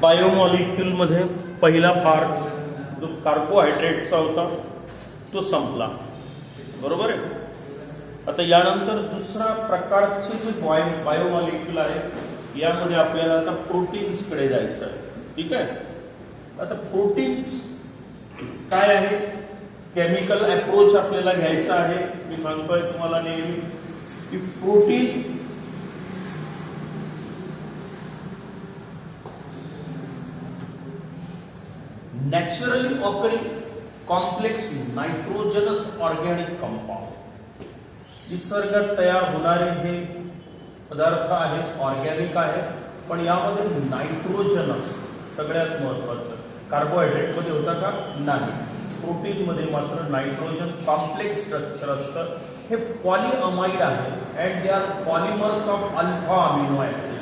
Biomolecule मध्ये पहिला part जो कार्बोहायड्रेटचा होता तो संपला, बरोबर आहे. आता यानंतर दुसरा प्रकारचे जे बायोमॉलिक्यूल आहे यामध्ये आपल्याला आता प्रोटीन्स कडे जायचं आहे. ठीक आहे. आता प्रोटीन्स काय आहे, केमिकल अप्रोच आपल्याला घ्यायचा आहे. मी सांगतोय तुम्हाला नेहमी की protein naturally occurring complex nitrogenous organic compound, निसर्गात तयार होणारे हे पदार्थ आहेत, ऑर्गॅनिक आहेत, पण यामध्ये नायट्रोजनस सगळ्यात महत्वाचं. कार्बोहायड्रेट मध्ये होता का? नाही. प्रोटीन मध्ये मात्र नायट्रोजन कॉम्प्लेक्स स्ट्रक्चर असतं. हे पॉलीअमाइड आहे and they R polymers of alpha amino acid.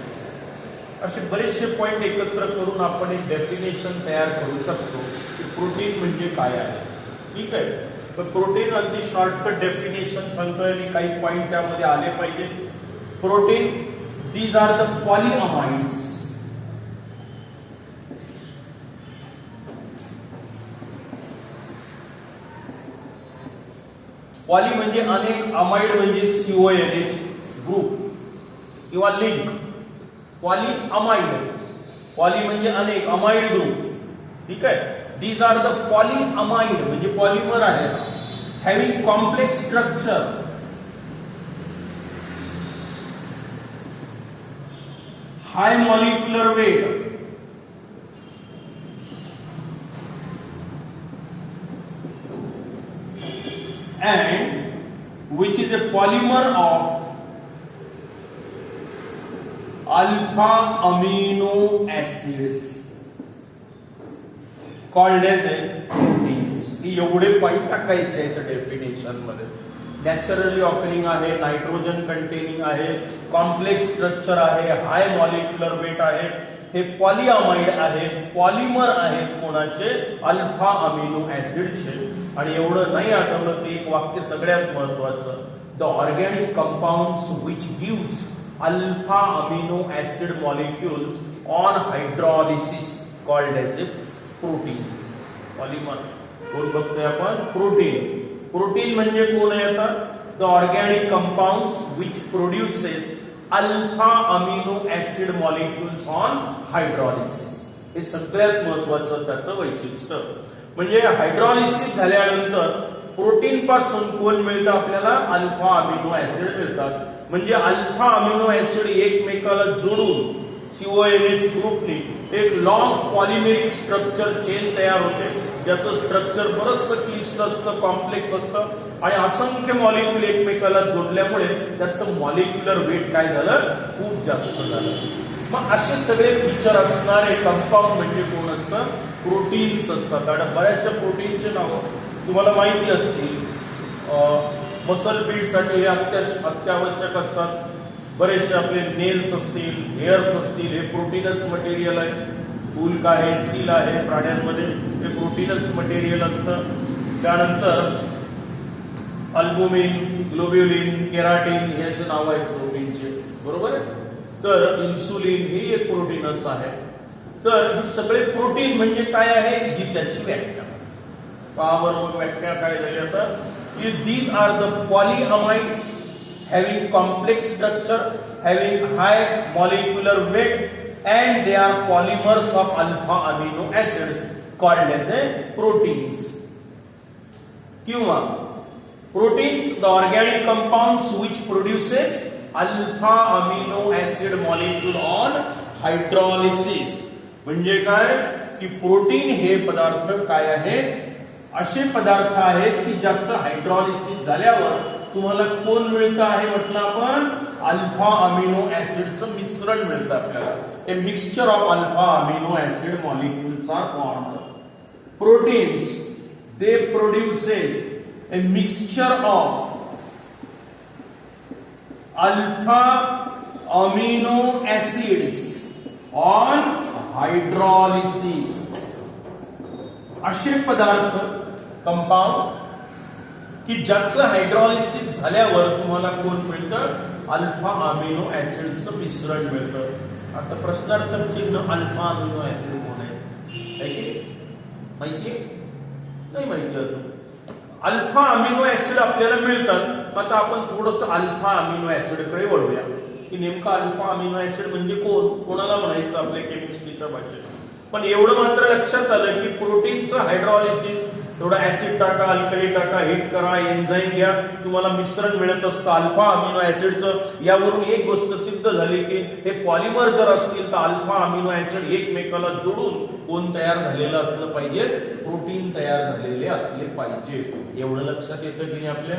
असे बरेचसे पॉइंट एकत्र करून आपण एक डेफिनेशन तयार करू शकतो की प्रोटीन म्हणजे काय आहे. ठीक आहे. तर प्रोटीन अगदी शॉर्टकट डेफिनेशन सांगतोय आणि काही पॉइंट त्यामध्ये आले पाहिजे. Protein, these are the polyamides poly म्हणजे अनेक, अमाइड म्हणजे CONH ग्रुप किंवा लिंक. पॉली अमाइड, पॉली म्हणजे अनेक, अमाइड ग्रुप. ठीक आहे. These are the poly amide म्हणजे पॉलिमर आहे, having complex structure, high molecular weight, and which is a polymer of alpha amino acids called as a proteins. एवढे point टाकायचे आहेत definition मध्ये. नॅचरली ऑकरिंग आहे, nitrogen containing आहे, complex structure आहे, हाय molecular weight आहे, हे पॉलीअमाइड आहेत, पॉलिमर आहेत कोणाचे? अल्फा अमिनो ऍसिडचे. आणि एवढं नाही आठवलं ते एक वाक्य सगळ्यात महत्वाचं. The organic compounds which gives alpha amino acid molecules on hydrolysis called as a proteins. Polymer कोण बघतोय आपण? प्रोटीन. प्रोटीन म्हणजे कोण आहे आता? The organic compounds which produces alpha amino acid molecules on hydrolysis. हे सगळ्यात महत्वाचं त्याचं वैशिष्ट्य. म्हणजे हायड्रॉलिसिस झाल्यानंतर प्रोटीन पासून कोण मिळतं आपल्याला? अल्फा अमिनो ऍसिड मिळतात. म्हणजे अल्फा अमिनो ऍसिड एकमेकाला जोडून CONH ग्रुपनी एक लॉंग पॉलिमेरिक स्ट्रक्चर चेन तयार होते, ज्याचं स्ट्रक्चर बरंचसं क्लिष्ट असतं, कॉम्प्लेक्स असतं आणि असंख्य मॉलिक्यूल एकमेकाला जोडल्यामुळे त्याचं मॉलिक्युलर वेट काय झालं? खूप जास्त झालं. मग असे सगळे फीचर असणारे कंपाऊंड म्हणजे कोण असतं? प्रोटीन्स असतात. आणि बऱ्याचशा प्रोटीनचे नाव तुम्हाला माहिती असतील. मसल बिल्ड साठी हे अत्यावश्यक असतात. बरेचसे आपले नेल्स असतील, हेअर्स असतील, हे प्रोटीनच मटेरियल आहे. उल्क आहे, सील आहे, प्राण्यांमध्ये हे प्रोटीनच मटेरियल असतं. त्यानंतर अल्बुमिन, ग्लोब्युलिन, केराटिन हे असे नाव आहेत प्रोटीनचे, बरोबर आहे. तर इन्सुलिन हे एक प्रोटीनच आहे. तर हे सगळे प्रोटीन म्हणजे काय आहे ही त्याची व्याख्या. बरोबर व्याख्या काय झाली आता की these are the polyamides having complex structure, having high molecular weight, and they are polymers of alpha amino acids called as a proteins. किंवा proteins, the organic compounds which produces alpha amino acid molecule on hydrolysis. म्हणजे काय की protein हे पदार्थ काय आहे? असे पदार्थ आहेत की ज्याचं हायड्रॉलिसिस झाल्यावर तुम्हाला कोण मिळतं आहे म्हटलं आपण? अल्फा अमिनो ऍसिडचं मिश्रण मिळतं आपल्याला. A mixture of alpha amino acid molecules are formed. Proteins they produces a mixture of alpha amino acids on hydrolysis. असे पदार्थ कंपाऊंड की ज्याचं हायड्रॉलिसिस झाल्यावर तुम्हाला कोण मिळतं? अल्फा अमिनो ऍसिडचं मिश्रण मिळतं. आता प्रश्नार्थक चिन्ह अल्फा अमिनो ऍसिड कोण आहे की माहिती नाही माहिती अजून. अल्फा अमिनो ऍसिड आपल्याला मिळतात. आता आपण थोडस अल्फा अमिनो ऍसिड कडे वळूया की नेमका अल्फा अमिनो ऍसिड म्हणजे कोणाला म्हणायचं आपल्या केमिस्ट्रीच्या भाषेत. पण एवढं मात्र लक्षात आलं की प्रोटीनचं हायड्रॉलिसिस, थोडा ऍसिड टाका, अल्कली टाका, हीट करा, एन्झाईम घ्या, तुम्हाला मिश्रण मिळत असतं अल्फा अमिनो ऍसिडचं. यावरून एक गोष्ट सिद्ध झाली की हे पॉलिमर जर असतील तर अल्फा अमिनो ऍसिड एकमेकाला जोडून कोण तयार झालेलं असलं पाहिजे, प्रोटीन तयार झालेले असले पाहिजे. एवढं लक्षात येतं की नाही आपल्या.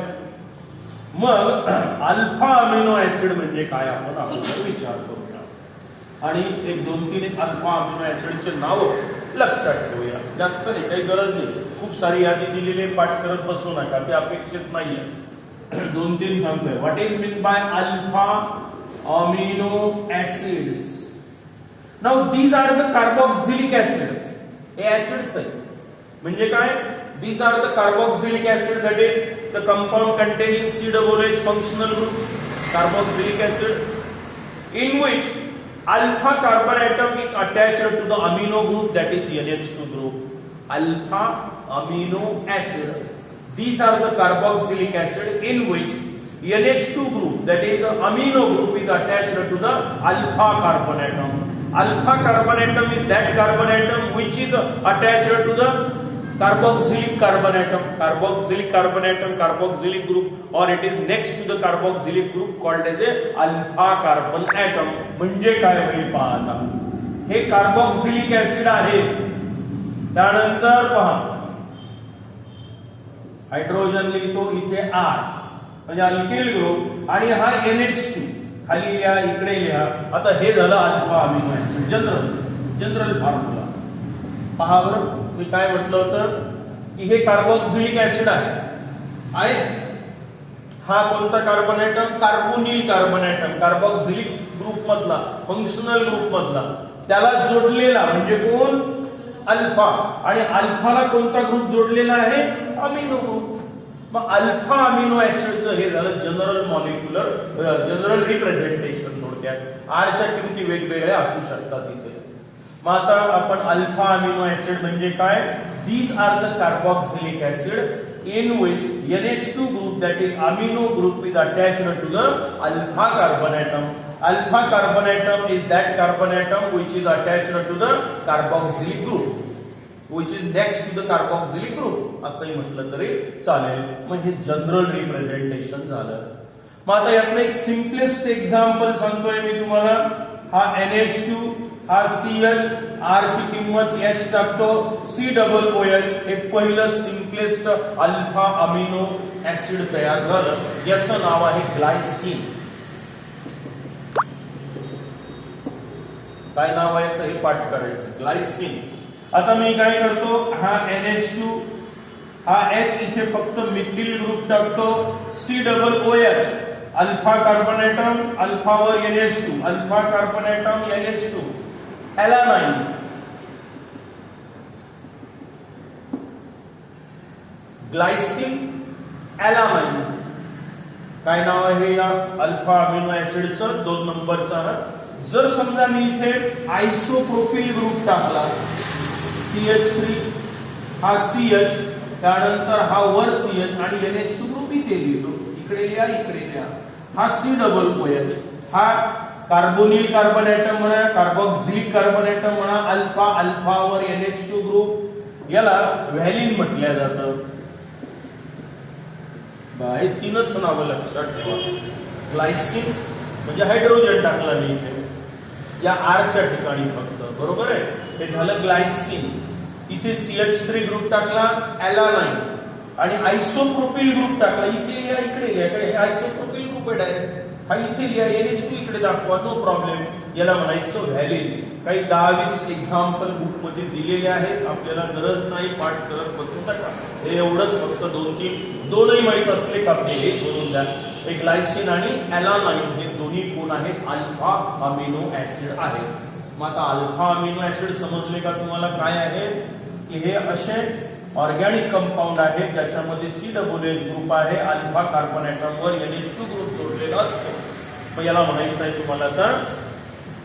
मग अल्फा अमिनो ऍसिड म्हणजे काय आपण अगोदर विचार करूया आणि एक 2-3 अल्फा अमिनो ऍसिडचे नाव लक्षात ठेवूया. जास्त नाही, काही गरज नाही, खूप सारी यादी दिलेली पाठ करत बसू नका, ते अपेक्षित नाहीये. 2-3 सांगतोय. What is mean by alpha amino acids? Now these are the carboxylic acid. हे ऍसिड्स आहेत म्हणजे काय? These are the carboxylic acid, that is the compound containing COOH functional group, carboxylic acid, in which alpha carbon atom is attached to the amino group, that is NH2 group. Alpha amino acid. These are the carboxylic acid in which NH2 group, that is the amino group, is attached to the alpha carbon atom. Alpha carbon atom is that carbon atom which is attached to the carboxylic carbon atom. Carboxylic carbon atom, carboxylic group, or it is next to the carboxylic group called as a alpha carbon atom. म्हणजे काय होईल पहा आता. हे carboxylic acid आहे. त्यानंतर पहा hydrogen लिहितो इथे R म्हणजे अल्किल ग्रुप आणि हा NH2 खाली लिहा, इकडे लिहा. आता हे झालं alpha amino acid. General formula पहा बरं. मी काय म्हटलं होतं की हे कार्बोक्सिलिक ऍसिड आहे. हा कोणता carbon atom? Carbonyl carbon atom, carboxylic group मधला, फंक्शनल ग्रुप मधला. त्याला जोडलेला म्हणजे कोण? अल्फा. आणि अल्फाला कोणता ग्रुप जोडलेला आहे? Amino group. मग अल्फा अमिनो ऍसिडचं हे झालं जनरल मॉलिक्युलर, जनरल रिप्रेझेंटेशन. थोडक्यात आरच्या किमती वेगवेगळ्या असू शकतात इथे. मग आता आपण अल्फा अमिनो ऍसिड म्हणजे काय? These are the carboxylic acid in which NH2 group, that is amino group, is attached to the alpha carbon atom. Alpha carbon atom is that carbon atom which is attached to the carboxylic group, which is next to the carboxylic group. असंही म्हटलं तरी चालेल. मग हे general representation झालं. मग आता यातलं एक सिम्पलेस्ट एक्झाम्पल सांगतोय मी तुम्हाला. हा NH2, हा CH, R ची किंमत H टाकतो, COOH. हे पहिलं सिम्पलेस्ट अल्फा अमिनो ऍसिड तयार झालं. याचं नाव आहे ग्लायसिन. काय नाव आहे हे पाठ करायचं, ग्लायसिन. आता मी काय करतो, हा NH2, हा H इथे फक्त मिथिल ग्रुप टाकतो, COOH, अल्फा कार्बन ऍटम, अल्फावर NH2, alpha carbon atom NH2, alanine. Glycine alanine. काय नाव आहे या अल्फा अमिनो ऍसिडचं? 2 नंबरचा. जर समजा मी इथे आयसोप्रोपिल ग्रुप टाकला, CH3, हा CH, त्यानंतर हा वर CH आणि NH2 ग्रुप इथे लिहितो, इकडे लिहा, इकडे लिहा. हा COOH, हा कार्बोनिल कार्बन ऍटम म्हणा, कार्बोक्सिलिक कार्बन ऍटम म्हणा, अल्फा, अल्फावर NH2 ग्रुप, याला व्हॅलिन म्हटलं जातं. हे 3च नावं लक्षात ठेवा. ग्लायसिन म्हणजे हायड्रोजन टाकला मी इथे या आरच्या ठिकाणी फक्त, बरोबर आहे. हे झालं ग्लायसिन. इथे CH3 ग्रुप टाकला, एलानाइन, आणि आयसोप्रोपिल ग्रुप टाकला, इथे लिहा, इकडे लिहा. काय आयसोप्रोपिल ग्रुप आहे डायरेक्ट. हा इथे लिहा, NH2 इकडे दाखवा, नो प्रॉब्लेम. याला म्हणायचं व्हॅलिन. काही 10-20 एक्झाम्पल बुक मध्ये दिलेले आहेत, आपल्याला गरज नाही पाठ करत बसू नका. हे एवढंच फक्त 2-3, दोनही माहित असले का आपले हे सोडून द्या. हे ग्लायसिन आणि एलानाइन हे दोन्ही कोण आहेत? अल्फा अमिनो ऍसिड आहेत. मग आता अल्फा अमिनो ऍसिड समजले का तुम्हाला काय आहे? की हे असे ऑर्गॅनिक कंपाऊंड आहे ज्याच्यामध्ये COOH ग्रुप आहे, अल्फा कार्बन ऍटमवर NH2 ग्रुप जोडलेला असतो. मग याला म्हणायचं आहे तुम्हाला आता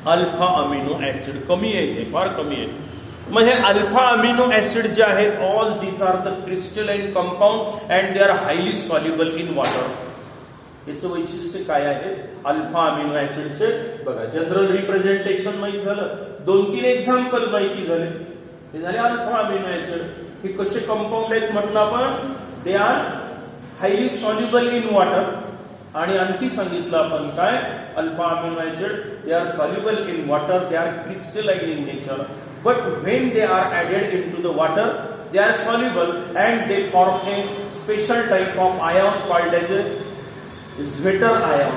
अल्फा अमिनो ऍसिड कमी आहे, ते फार कमी आहे. मग हे अल्फा अमिनो ऍसिड जे आहेत, all this are the crystalline compound and they are highly soluble in water. याचं वैशिष्ट्य काय आहे अल्फा अमिनो ऍसिडचे? बघा, जनरल रिप्रेझेंटेशन माहिती झालं, 2-3 एक्झाम्पल माहिती झाले. हे झाले अल्फा अमिनो ऍसिड. हे कसे कंपाऊंड आहेत म्हटलं आपण? दे are highly soluble in water. आणि आणखी सांगितलं आपण काय? Alpha amino acid they are soluble in water, they are crystalline in nature, but when they are added into the water they are soluble and they form a special type of ion called as a Zwitter ion.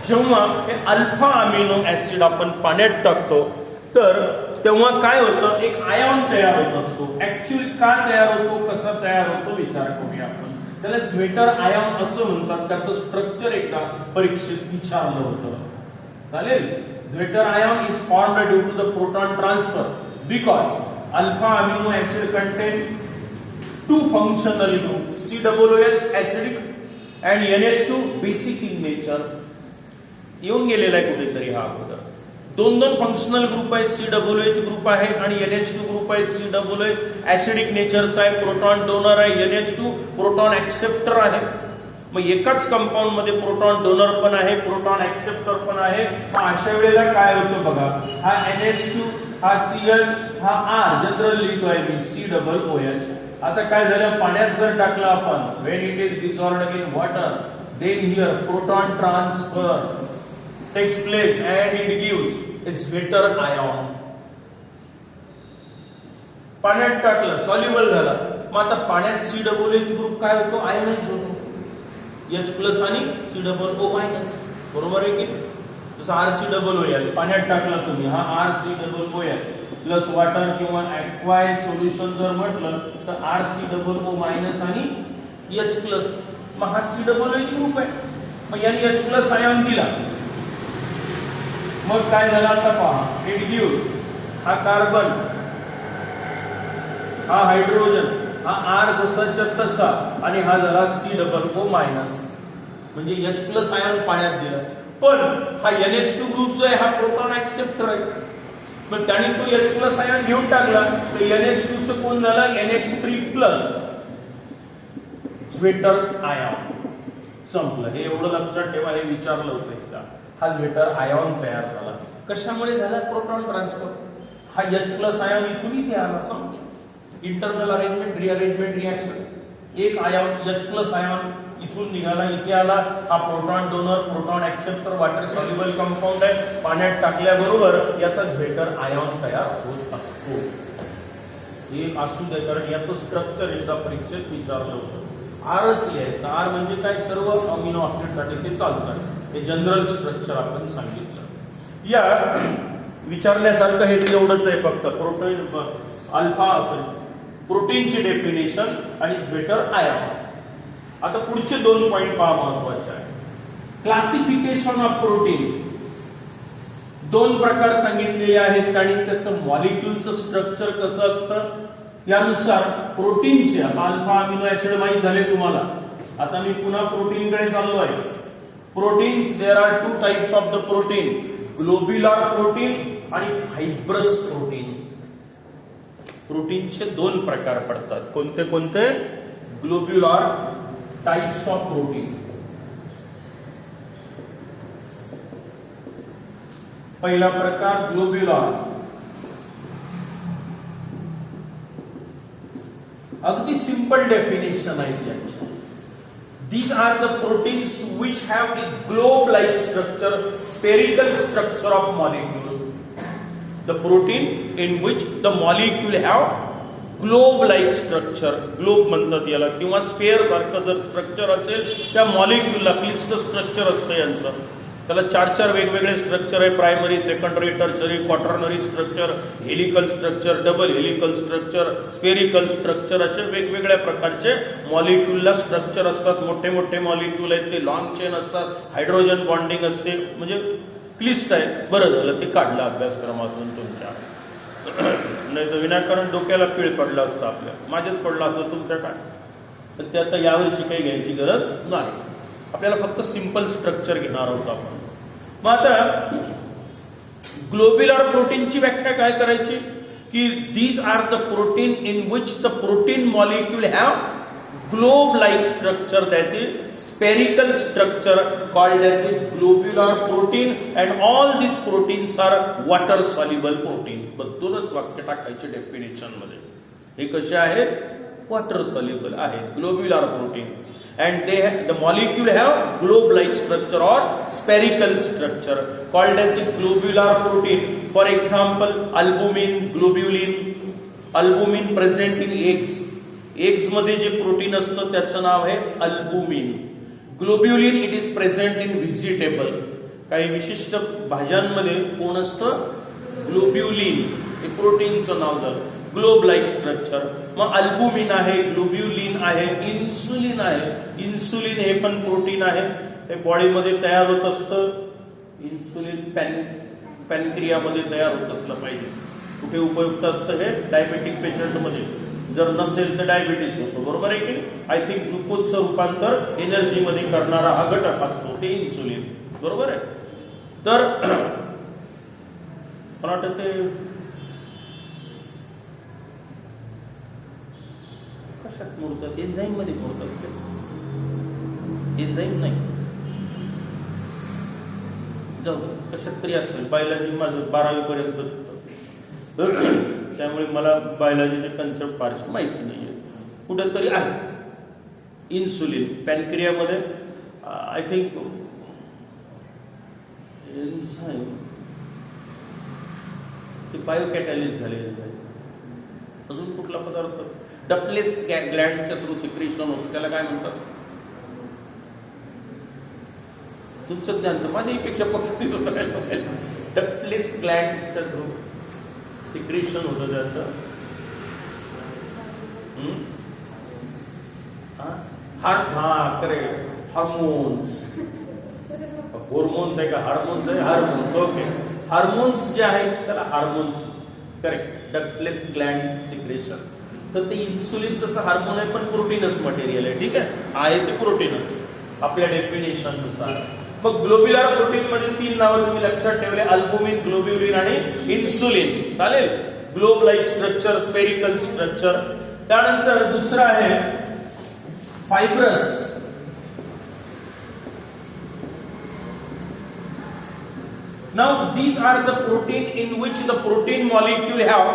जेव्हा हे alpha amino acid आपण पाण्यात टाकतो तर तेव्हा काय होतं? एक आयॉन तयार होत असतो. ऍक्च्युअली काय तयार होतो, कसा तयार होतो विचार करूया आपण. त्याला झ्वेटर आयॉन असं म्हणतात. त्याचं स्ट्रक्चर एकदा परीक्षेत विचारलं होतं. चालेल? Zwitter ion is formed due to the proton transfer because alpha amino acid contain two functional groups, COOH acidic and NH2 basic in nature. येऊन गेलेला आहे कुठेतरी हा अगोदर. दोन फंक्शनल ग्रुप आहे, COOH ग्रुप आहे आणि NH2 ग्रुप आहे. COOH ऍसिडिक नेचरचा आहे, प्रोटॉन डोनर आहे. NH2 प्रोटॉन ऍक्सेप्टर आहे. मग एकाच कंपाऊंड मध्ये प्रोटॉन डोनर पण आहे, प्रोटॉन ऍक्सेप्टर पण आहे. अशा वेळेला काय होतं बघा, हा NH2, हा CH, हा R जनरल लिहितोय मी COOH. आता काय झालं, पाण्यात जर टाकलं आपण, when it is dissolved in water then here proton transfer takes place and it gives its Zwitter ion. पाण्यात टाकलं, सॉल्युबल झाला. मग आता पाण्यात COOH ग्रुप काय होतो? आयनाइज होतो. H प्लस आणि COO मायनस. बरोबर आहे की? जसं RCOOH पाण्यात टाकला तुम्ही, हा RCOOH प्लस वॉटर किंवा ऍक्वाय सोल्युशन जर म्हटलं तर RCOO मायनस आणि H प्लस. मग हा COOH ग्रुप आहे. मग याने H प्लस आयॉन दिला. मग काय झालं आता पहा, इट गिव्स हा कार्बन, हा हायड्रोजन, हा R जसाच्या तसा आणि हा झाला COO मायनस. म्हणजे H प्लस आयॉन पाण्यात दिला. पण हा NH2 ग्रुप जो आहे हा प्रोटॉन ऍक्सेप्टर आहे. मग त्याने तो H प्लस आयॉन घेऊन टाकला तर NH2 चं कोण झालं? NH3 plus Zwitter ion. संपलं. हे एवढं लक्षात ठेवा, हे विचारलं होतं एकदा. हा Zwitter आयॉन तयार झाला. कशामुळे झाला? Proton transfer. हा H प्लस आयॉन इथून इथे आला. संपलं. Internal arrangement, rearrangement, reaction. एक आयॉन H प्लस आयॉन इथून निघाला, इथे आला. हा proton donor, proton acceptor, water soluble compound आहे. पाण्यात टाकल्याबरोबर याचा Zwitter आयॉन तयार होत असतो. एक असू दे, कारण याचं स्ट्रक्चर एकदा परीक्षेत विचारलं होतं. आरच लिहायचं. आर म्हणजे काय? सर्व अमिनो ऍसिडसाठी ते चालतात. हे जनरल स्ट्रक्चर आपण सांगितलं. या विचारण्यासारखं हेच एवढंच आहे फक्त. प्रोटीन अल्फा असेल, प्रोटीनची डेफिनेशन आणि Zwitter आयॉन. आता पुढचे 2 पॉइंट पहा, महत्वाचे आहे. Classification of protein. 2 प्रकार सांगितलेले आहेत आणि त्याचं मॉलिक्युलचं स्ट्रक्चर कसं असतं यानुसार प्रोटीनचे अल्फा अमिनो ऍसिड माहित झाले तुम्हाला. आता मी पुन्हा प्रोटीनकडे चाललो आहे. Proteins, there are 2 types of the protein, globular protein आणि फायब्रस प्रोटीन. प्रोटीनचे 2 प्रकार पडतात. कोणते कोणते? Globular types of protein. पहिला प्रकार ग्लोब्युलर. अगदी सिंपल डेफिनेशन आहे याची. These are the proteins which have a globe-like structure, spherical structure of molecule. The protein in which the molecule have globe-like structure. Globe म्हणतात याला, किंवा स्फेअर सारखं जर स्ट्रक्चर असेल त्या मॉलिक्यूलला क्लिष्ट स्ट्रक्चर असतं यांचं. त्याला 4 वेगवेगळे स्ट्रक्चर आहे. Primary, secondary, tertiary, quaternary structure, helical structure, double helical structure, spherical structure, असे वेगवेगळ्या प्रकारचे मॉलिक्यूलला स्ट्रक्चर असतात. मोठे मोठे मॉलिक्यूल आहेत ते लॉंग चेन असतात. हायड्रोजन बॉन्डिंग असते. म्हणजे क्लिष्ट आहे. बरं झालं ते काढलं अभ्यासक्रमातून तुमच्या. नाही तर विनाकारण डोक्याला पीळ पडलं असतं आपल्या. माझेच पडलं असतं तुमच्या काय. तर त्याचा यावर्षी काही घ्यायची गरज नाही. आपल्याला फक्त सिंपल स्ट्रक्चर घेणार आहोत आपण. मग आता ग्लोब्युलर प्रोटीनची व्याख्या काय करायची की these are the protein in which the protein molecule have globe like structure, that is spherical structure called as a globular protein, and all these proteins are water soluble protein. बद्दलच वाक्य टाकायचे definition मध्ये. हे कसे आहेत? Water soluble आहेत, globular protein, and they have, the molecule have globe like structure or spherical structure called as a globular protein. For example, albumin, globulin. Albumin present in eggs. Eggs मध्ये जे protein असतं त्याचं नाव आहे albumin. Globulin it is present in vegetable. काही विशिष्ट भाज्यांमध्ये कोण असतं? ग्लोब्युलिन. हे प्रोटीनचं नाव झालं. Globe like structure. मग अल्बुमिन आहे, ग्लोब्युलिन आहे, इन्सुलिन आहे. इन्सुलिन हे पण प्रोटीन आहे, हे बॉडीमध्ये तयार होत असतं. इन्सुलिन पॅनक्रियामध्ये तयार होत असलं पाहिजे. कुठे उपयुक्त असतं हे? डायबेटिक पेशंट मध्ये. जर नसेल तर डायबिटीज होतो, बरोबर आहे की नाही? आय थिंक ग्लुकोजचं रूपांतर एनर्जी मध्ये करणारा हा घटक असतो ते इन्सुलिन, बरोबर आहे. तर मला वाटतं ते कशात मोडतात? एन्झाईम मध्ये मोडतात ते. एन्झाईम नाही, जाऊ दे, कशात तरी असेल. बायोलॉजी माझं 12वी पर्यंतच होतं, त्यामुळे मला बायोलॉजीचे कन्सेप्ट फारशी माहिती नाहीये. कुठेतरी आहे इन्सुलिन पॅनक्रियामध्ये. आय थिंक एन्झाईम ते बायोकॅटॅलिस्ट झालेले आहे. अजून कुठला पदार्थ? डक्टलेस ग्लँडच्या थ्रू सिक्रेशन होतं, त्याला काय म्हणतात? तुमचं ज्ञान तर माझ्यापेक्षा पक्ष होतं. डक्टलेस ग्लँडच्या थ्रू सिक्रेशन होतं त्याचं. करेक्ट. हार्मोन्स. हॉर्मोन्स आहे का? हार्मोन्स आहे. हार्मोन्स. ओके. हार्मोन्स जे आहेत त्याला hormones. Correct. Ductless Gland secretion. तर ते इन्सुलिन तसं हार्मोन आहे पण प्रोटीनच मटेरियल आहे. ठीक आहे ते प्रोटीनच आपल्या डेफिनेशन नुसार. मग ग्लोब्युलर प्रोटीन मध्ये 3 नावं तुम्ही लक्षात ठेवले: अल्बुमिन, ग्लोब्युलिन आणि इन्सुलिन. चालेल. Globe like structure, spherical structure. त्यानंतर दुसरं आहे fibrous. Now these are the protein in which the protein molecule have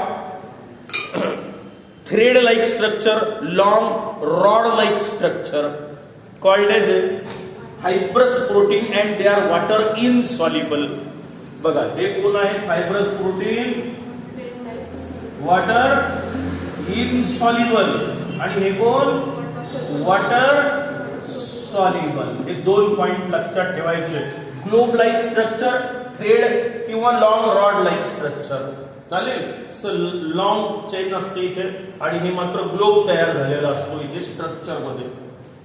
thread like structure, long rod like structure called as a fibrous protein, and they are water insoluble. बघा हे कोण आहे? Fibrous protein, water insoluble, आणि हे कोण? Water soluble. हे 2 point लक्षात ठेवायचे. ग्लोब लाईक स्ट्रक्चर, थ्रेड किंवा लॉंग रॉड लाईक स्ट्रक्चर. चालेल. सो लॉंग चेन असते इथे आणि हे मात्र ग्लोब तयार झालेला असतो इथे स्ट्रक्चर मध्ये.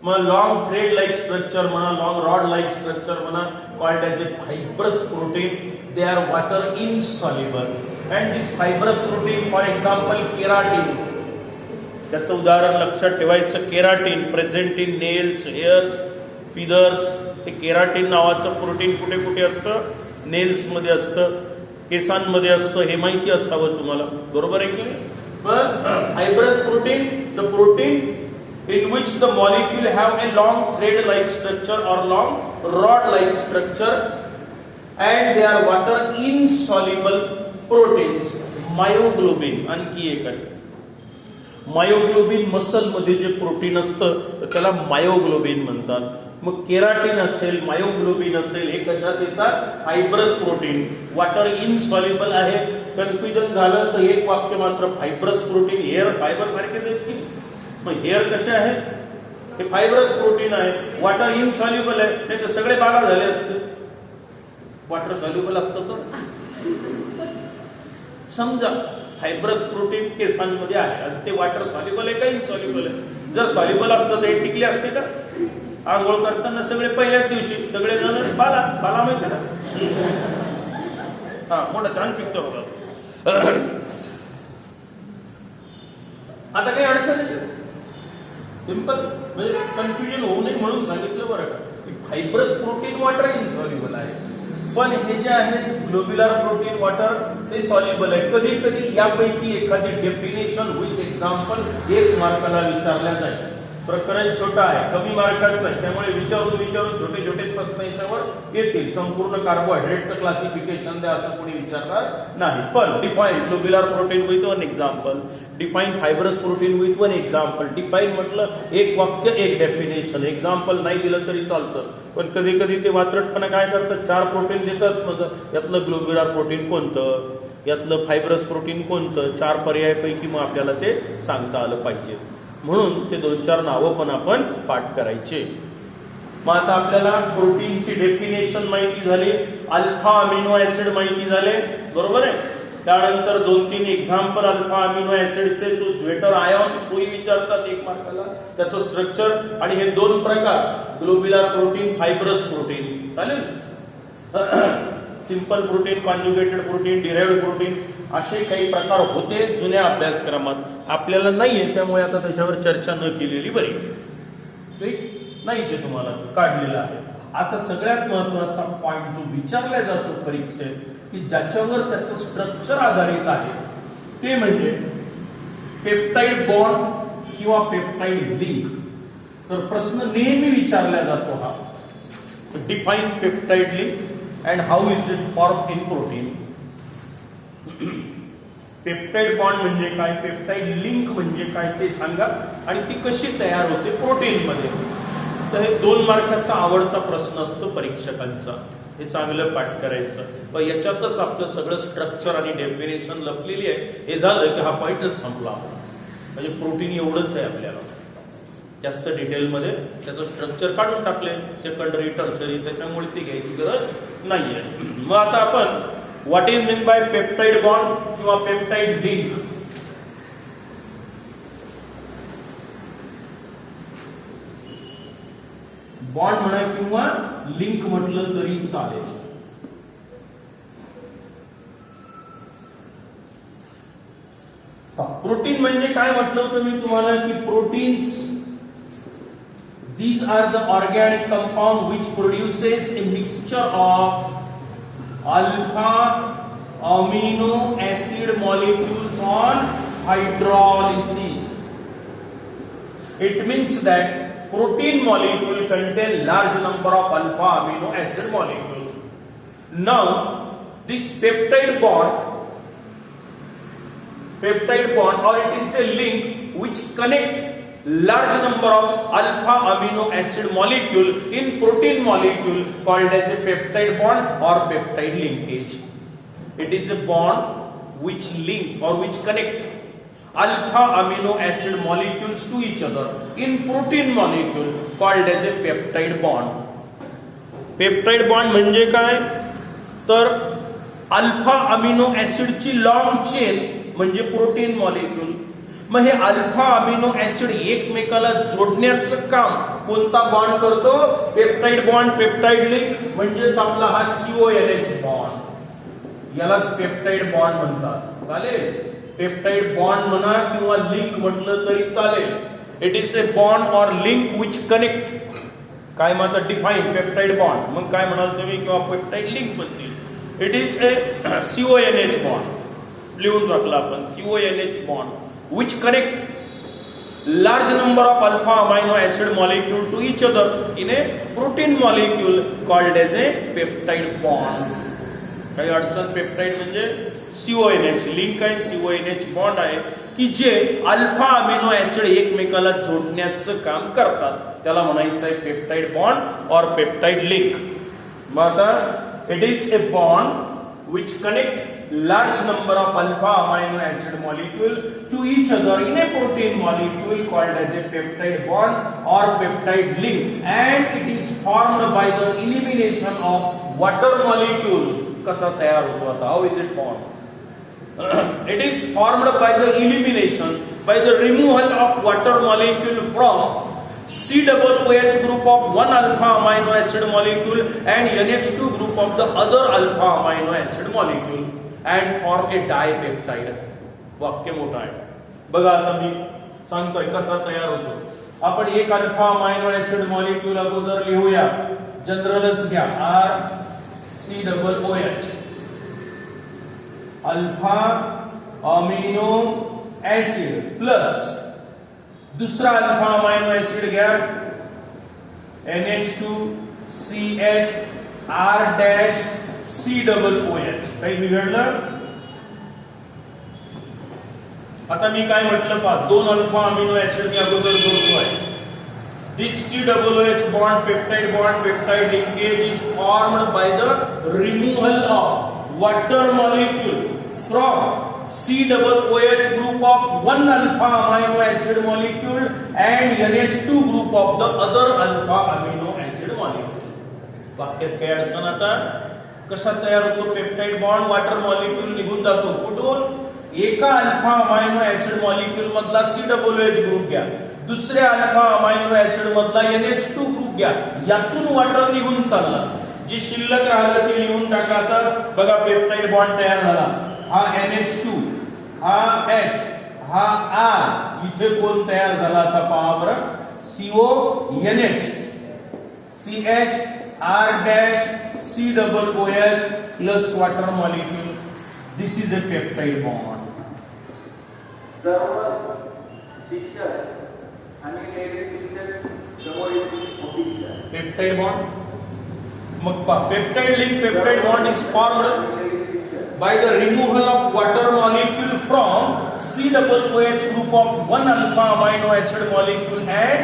मग लॉंग थ्रेड लाईक स्ट्रक्चर म्हणा, लॉंग रॉड लाईक स्ट्रक्चर म्हणा, called as A fibrous protein. They are water insoluble. And this fibrous protein, for example keratin, त्याचं उदाहरण लक्षात ठेवायचं. Keratin present in nails, hairs, feathers. हे keratin नावाचं protein कुठे कुठे असतं? नेल्स मध्ये असतं, केसांमध्ये असतं. हे माहिती असावं तुम्हाला, बरोबर आहे की नाही? पण fibrous protein, the protein in which the molecule have a long thread like structure or long rod like structure, and they are water insoluble proteins. Myoglobin आणखी एक आहे. मायोग्लोबिन मसल मध्ये जे प्रोटीन असतं त्याला मायोग्लोबिन म्हणतात. मग केराटिन असेल, मायोग्लोबिन असेल, हे कशात येतात? Fibrous protein. वॉटर इनसॉल्युबल आहे. कन्फ्युजन झालं तर एक वाक्य मात्र: फायब्रस प्रोटीन हेअर फायबर सारखेच आहेत की. मग हेअर कसे आहे? हे फायब्रस प्रोटीन आहे. वॉटर इनसॉल्युबल आहे, नाही तर सगळे बाला झाले असते. वॉटर सॉल्युबल असतं तर समजा फायब्रस प्रोटीन केसांमध्ये आहे आणि ते वॉटर सॉल्युबल आहे का इनसॉल्युबल आहे? जर सॉल्युबल असतं तर हे टिकले असते का? आंघोळ करताना सगळे पहिल्याच दिवशी सगळे जण बाला बाला माहिती ना. हा मोठा छान पिक्चर होता. आता काही अडचण नाही. सिंपल, म्हणजे कन्फ्युजन होऊ नये म्हणून सांगितलं बरं का. फायब्रस प्रोटीन वॉटर इनसॉल्युबल आहे. पण हे जे आहेत ग्लोब्युलर प्रोटीन वॉटर ते सॉल्युबल आहे. कधी कधी यापैकी एखादी डेफिनेशन विथ एक्झाम्पल 1 मार्काला विचारल्या जाईल. प्रकरण छोटं आहे, कमी मार्काचं आहे, त्यामुळे विचारून छोटे छोटे प्रश्न याच्यावर येतील. संपूर्ण कार्बोहायड्रेटचं क्लासिफिकेशन द्या असं कोणी विचारणार नाही. पण define globular protein with 1 example, define fibrous protein with 1 example. Define म्हटलं एक वाक्य एक डेफिनेशन, एक्झाम्पल नाही दिलं तरी चालतं. पण कधी कधी ते वात्रटपणा काय करतात, 4 प्रोटीन देतात, मग यातलं ग्लोब्युलर प्रोटीन कोणतं, यातलं फायबरस प्रोटीन कोणतं, 4 पर्यायापैकी मग आपल्याला ते सांगता आलं पाहिजे. म्हणून ते 2-4 नावं पण आपण पाठ करायचे. मग आता आपल्याला प्रोटीनची डेफिनेशन माहिती झाली, अल्फा अमिनो ऍसिड माहिती झाले, बरोबर आहे. त्यानंतर 2-3 एक्झाम्पल अल्फा अमिनो ऍसिडचे, तो स्वेटर आयॉन तोही विचारतात 1 मार्काला, त्याचं स्ट्रक्चर. आणि हे 2 प्रकार, ग्लोब्युलर प्रोटीन, फायब्रस प्रोटीन, चालेल. Simple protein, conjugated protein, derived protein, असे काही प्रकार होते जुन्या अभ्यासक्रमात. आपल्याला नाहीये त्यामुळे आता त्याच्यावर चर्चा न केलेली बरी. ठीक, नाहीच आहे, तुम्हाला काढलेला आहे. आता सगळ्यात महत्वाचा पॉइंट जो विचारला जातो परीक्षेत, की ज्याच्यावर त्याचं स्ट्रक्चर आधारित आहे, ते म्हणजे पेप्टाइड बॉन्ड किंवा पेप्टाइड लिंक. तर प्रश्न नेहमी विचारला जातो हा, define peptide link and how is it formed in protein. Peptide bond म्हणजे काय, पेप्टाइड लिंक म्हणजे काय ते सांगा, आणि ती कशी तयार होते प्रोटीन मध्ये. तर हे 2 मार्काचा आवडता प्रश्न असतो परीक्षकांचा. हे चांगलं पाठ करायचं. पण याच्यातच आपलं सगळं स्ट्रक्चर आणि डेफिनेशन लपलेली आहे. हे झालं की हा पॉइंटच संपला. म्हणजे प्रोटीन एवढंच आहे आपल्याला, जास्त डिटेलमध्ये त्याचं स्ट्रक्चर काढून टाकले, सेकंडरी टर्सरी, त्याच्यामुळे ती घ्यायची गरज नाहीये. मग आता आपण what is mean bye peptide bond किंवा पेप्टाइड लिंक. बॉन्ड म्हणा किंवा लिंक म्हटलं तरी चालेल. प्रोटीन म्हणजे काय म्हटलं होतं मी तुम्हाला, की proteins, these are the organic compound which produces a mixture of alpha amino acid molecules on hydrolysis. It means that protein molecule contain large number of alpha amino acid molecules. Now this peptide bond or it is a link which connect large number of alpha amino acid molecule in protein molecule called as a peptide bond or peptide linkage. It is a bond which link or which connect alpha amino acid molecules to each other in protein molecule called as a peptide bond. Peptide bond म्हणजे काय, तर alpha amino acid ची long chain म्हणजे protein molecule. मग हे alpha amino acid एकमेकाला जोडण्याचं काम कोणता बॉन्ड करतो, पेप्टाइड बॉन्ड, पेप्टाइड लिंक. म्हणजेच आपला हा CONH बॉन्ड, यालाच पेप्टाइड बॉन्ड म्हणतात. चालेल, पेप्टाइड बॉन्ड म्हणा किंवा लिंक म्हटलं तरी चालेल. It is a bond or link which connect. काय म्हणतात, डिफाईन पेप्टाइड बॉन्ड. मग काय म्हणाल तुम्ही, किंवा पेप्टाइड लिंक म्हणतील. It is a CONH bond, लिहून टाकला आपण, CONH bond which connect large number of alpha amino acid molecule to each other in a protein molecule called as a peptide bond. काही अडचण, पेप्टाइड म्हणजे CONH link आहे, CONH bond आहे, की जे अल्फा अमिनो ऍसिड एकमेकाला जोडण्याचं काम करतात, त्याला म्हणायचं आहे पेप्टाइड बॉन्ड और पेप्टाइड लिंक. मग आता it is a bond which connect large number of alpha amino acid molecule to each other in a protein molecule called as a peptide bond or peptide link, and it is formed by the elimination of water molecule. कसा तयार होतो आता, how is it formed? It is formed by the elimination, by the removal of water molecule from COOH group of one alpha amino acid molecule and NH2 group of the other alpha amino acid molecule and form a dipeptide. वाक्य मोठं आहे बघा. आता मी सांगतोय कसा तयार होतो. आपण एक अल्फा अमाइनो ऍसिड मॉलिक्यूल अगोदर लिहूया, जनरलच घ्या, COOH, alpha amino acid plus दुसरा अल्फा अमाइनो ऍसिड घ्या NH2CH R-COOH. काही बिघडलं? आता मी काय म्हटलं पहा, दोन अल्फा अमिनो ऍसिड मी अगोदर जोडतोय. This COOH bond peptide linkage is formed by the removal of water molecule from COOH group of one alpha amino acid molecule and NH2 group of the other alpha amino acid molecule. वाक्यात काय अडचण? आता कसा तयार होतो peptide bond? Water molecule निघून जातो कुठून? एका अल्फा अमाइनो ऍसिड मॉलिक्यूल मधला COOH ग्रुप घ्या, दुसऱ्या अल्फा अमाइनो ऍसिड मधला NH2 ग्रुप घ्या, यातून वॉटर निघून चालला. जे शिल्लक राहिलं ते लिहून टाका. आता बघा पेप्टाइड बॉन्ड तयार झाला. हा NH2, हा H, हा R, इथे कोण तयार झाला आता पहा बरं? CONH, CH R-COOH plus water molecule. This is a peptide bond. Peptide bond. मग पहा, peptide link peptide bond is formed by the removal of water molecule from COOH group of one alpha amino acid molecule and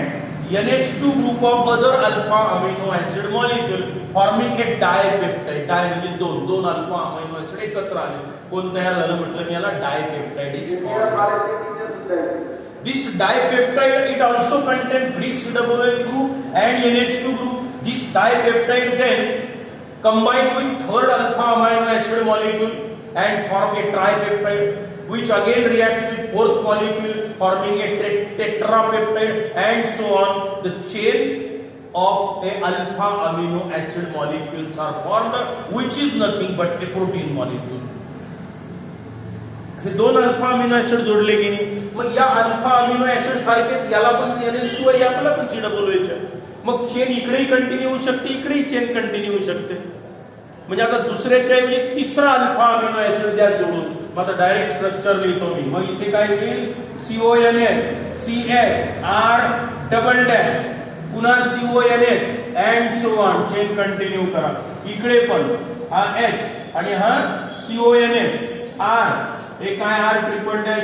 NH2 group of other alpha amino acid molecule forming a dipeptide. Di म्हणजे दोन alpha amino acid एकत्र आले, कोण तयार झालं म्हटलं मी याला dipeptide is formed. This dipeptide it also contains three COOH group and NH2 group. This dipeptide then combine with third alpha amino acid molecule and form a tripeptide, which again reacts with fourth molecule forming a tetrapeptide, and so on. The chain of a alpha amino acid molecules are formed, which is nothing but a protein molecule. हे दोन alpha amino acid जोडले की नाही, मग या alpha amino acid सारखे याला पण NH2 आहे, याला पण COOH आहे. मग चेन इकडेही कंटिन्यू होऊ शकते, इकडेही चेन कंटिन्यू होऊ शकते. म्हणजे आता दुसऱ्याच्या ऐवजी तिसरा अल्फा अमिनो ऍसिड द्या जोडून. मग आता डायरेक्ट स्ट्रक्चर लिहितो मी. मग इथे काय येईल? CONH, CH R-, पुन्हा CONH and so on. Chain continue करा. इकडे पण हा H आणि हा CONH R, एक काय R ट्रिपल डॅश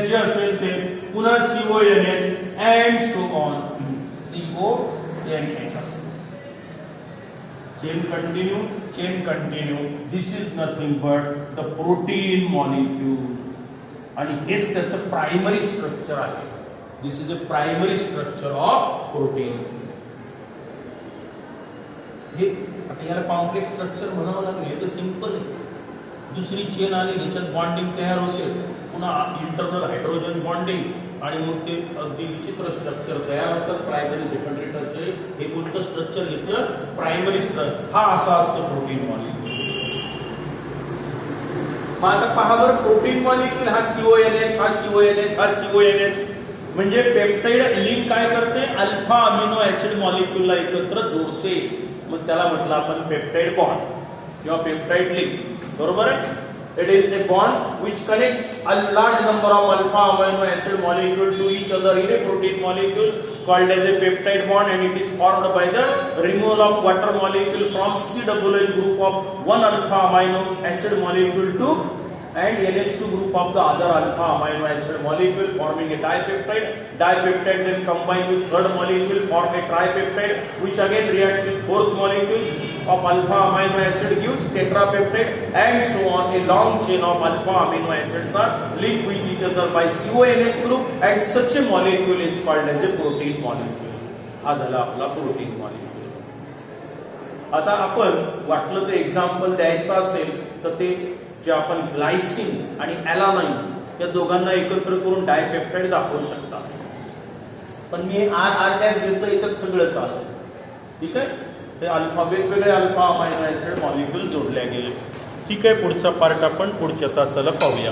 जे असेल ते, पुन्हा CONH and so on CONH. Chain continue. This is nothing but the protein molecule, आणि हेच त्याचं प्रायमरी स्ट्रक्चर आहे. This is a primary structure of protein. हे आता याला कॉम्प्लेक्स स्ट्रक्चर म्हणावं लागेल, हे तर सिंपल आहे. दुसरी चेन आली, ह्याच्यात बॉन्डिंग तयार होते, पुन्हा इंटरनल हायड्रोजन बॉन्डिंग, आणि मग ते अगदी विचित्र स्ट्रक्चर तयार होतात. Primary secondary structure. हे कोणतं स्ट्रक्चर घेतलं? Primary structure. हा असा असतो प्रोटीन मॉलिक्यूल. मग आता पहा बरं, प्रोटीन मॉलिक्यूल हा CONH, हा CONH, हा CONH. म्हणजे पेप्टाइड लिंक काय करते? अल्फा अमिनो ऍसिड मॉलिक्यूलला एकत्र जोडते. मग त्याला म्हटलं आपण पेप्टाइड बॉन्ड किंवा पेप्टाइड लिंक. बरोबर आहे? It is a bond which connect a large number of alpha amino acid molecule to each other in a protein molecule called as a peptide bond, and it is formed by the removal of water molecule from COOH group of one alpha amino acid molecule to and NH2 group of the other alpha amino acid molecule forming a dipeptide. Dipeptide then combine with third molecule form a tripeptide, which again reacts with fourth molecule of alpha amino acid gives tetrapeptide, and so on. A long chain of alpha amino acids are linked with each other by CONH group, and such a molecule is called as a protein molecule. हा झाला आपला protein molecule. आता आपण वाटलं तर example द्यायचं असेल तर ते जे आपण ग्लायसिन आणि ॲलानाइन या दोघांना एकत्र करून डायपेप्टाइड दाखवू शकता. पण मी R घेतलं, इथं सगळं चालतं. ठीक आहे? ते अल्फा वेगवेगळे अल्फा अमाइनो ऍसिड मॉलिक्यूल जोडले गेले. ठीक आहे, पुढचा पार्ट आपण पुढच्या तासाला पाहूया.